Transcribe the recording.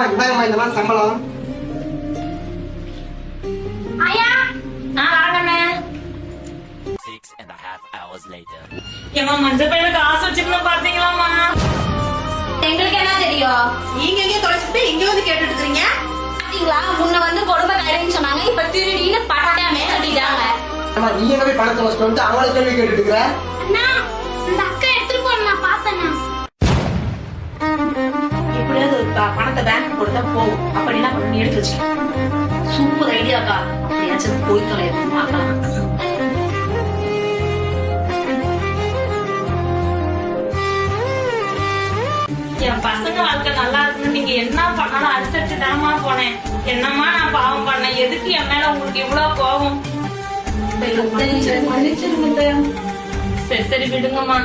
இந்தாங்கம்மா இந்த மாதிரி சம்பளம். ஆயா வரங்கண்ணே. 6.5 hours later. ஏமா மஞ்சள் பையில காசு வச்சிருந்தோம் பாத்தீங்களாமா? எங்களுக்கு என்ன தெரியும்? நீங்க எங்க தொலைச்சிட்டு இங்க வந்து கேட்டுட்டு இருக்கீங்க? பாத்தீங்களா, முன்ன வந்து கொடுமை கரைன்னு சொன்னாங்க, இப்ப திருடின்னு பட்டாமே கட்டிட்டாங்க. ஆமா, நீ எங்க போய் பணத்தை வச்சுட்டு வந்து அவங்கள கேள்வி கேட்டுட்டு இருக்கிற? அண்ணா, இந்த அக்கா எடுத்துட்டு போன நான் பார்த்தேண்ணா. எப்படியாவது பணத்தை பேங்க் கொடுத்தா போகும். அப்படி என்ன பண்ணி எடுத்து வச்சுக்க. சூப்பர் ஐடியாக்கா. அப்படியாச்சும் போய் தொலையணும் பார்க்கலாம். என் பசங்க வாழ்க்கை நல்லா இருக்குன்னு நீங்க என்ன பண்ணாலும் அனுசரிச்சு தானமா போனேன். என்னம்மா நான் பாவம் பண்ணேன்? எதுக்கு என் மேல உங்களுக்கு இவ்வளவு கோபம்? சரி சரி விடுங்கம்மா.